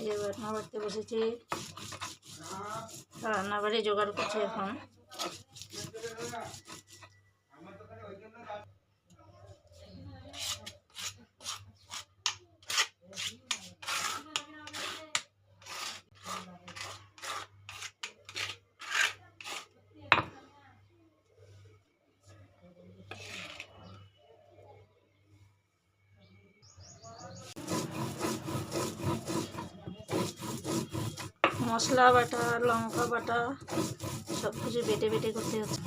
যে রান্না বাড়তে বসেছি, রান্নাবাড়ি জোগাড় করছি এখন। মশলা বাটা, লঙ্কা বাটা সব কিছু বেটে বেটে করতে হচ্ছে।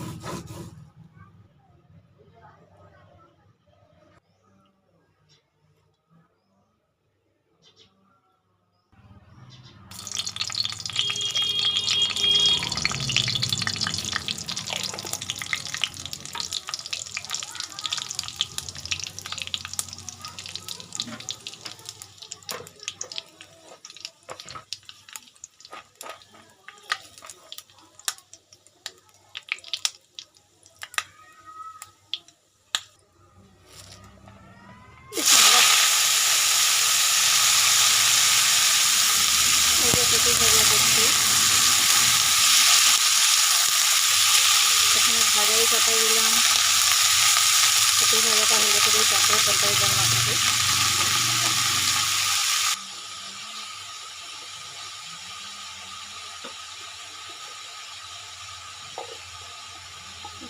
এখানে ভাজাই কাটা দিলাম, পেঁপে ভাজাটা হলে করে তারপরে তরকারি রান্না করবো।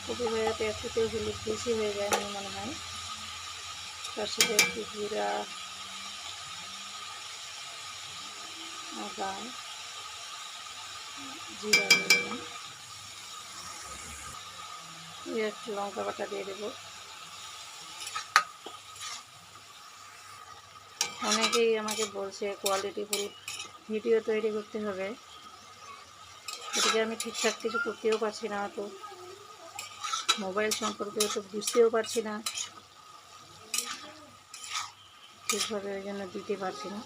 পেঁপে ভাজাতে একটু হলুদ বেশি হয়ে যায় আমার মনে হয়, তার সাথে একটু জিরা, আদা, জিরা দিয়ে দিলাম, একটু লঙ্কা বাটা দিয়ে দেবো। অনেকেই আমাকে বলছে কোয়ালিটিফুল ভিডিও তৈরি করতে হবে, এদিকে আমি ঠিকঠাক কিছু করতেও পারছি না, তো মোবাইল সম্পর্কে তো বুঝতেও পারছি না ঠিকভাবে, ওই জন্য দিতে পারছি না।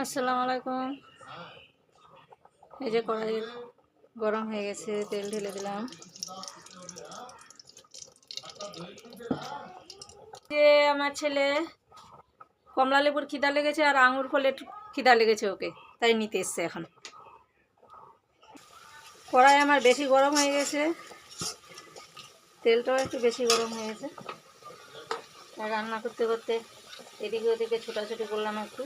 আসসালামু আলাইকুম। এই যে কড়াই গরম হয়ে গেছে, তেল ঢেলে দিলাম। যে আমার ছেলে কমলা লেবুর খিদা লেগেছে আর আঙুর ফলের খিদা লেগেছে ওকে, তাই নিতে এসছে এখন। কড়াই আমার বেশি গরম হয়ে গেছে, তেলটাও একটু বেশি গরম হয়ে গেছে, আর রান্না করতে করতে এদিকে ওদিকে ছোটাছুটি করলাম একটু।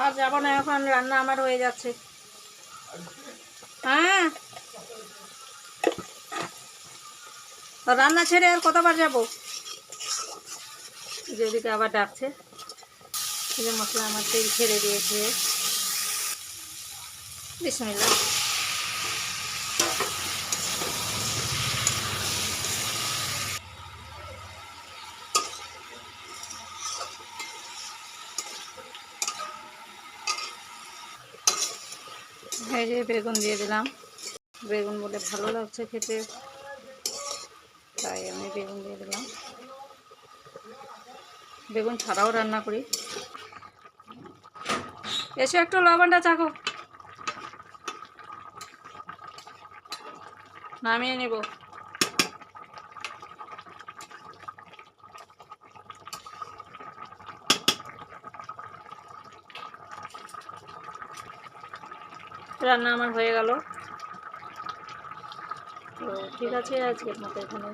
আর যাবো না, এখন রান্না আমার হয়ে যাচ্ছে। হ্যাঁ, রান্না ছেড়ে আর কতবার যাবো। যেদিকে আবার ডাকছে, এই যে মশলা আমার তেল ছেড়ে দিয়েছে। বিসমিল্লাহ। এই যে বেগুন দিয়ে দিলাম, বেগুন বলে ভালো লাগছে খেতে, তাই আমি বেগুন দিয়ে দিলাম। বেগুন ছাড়াও রান্না করি। এসে একটু লবণটা চাখো, নামিয়ে নেব। রান্না আমার হয়ে গেল, তো ঠিক আছে, আজকের মতো এখানে।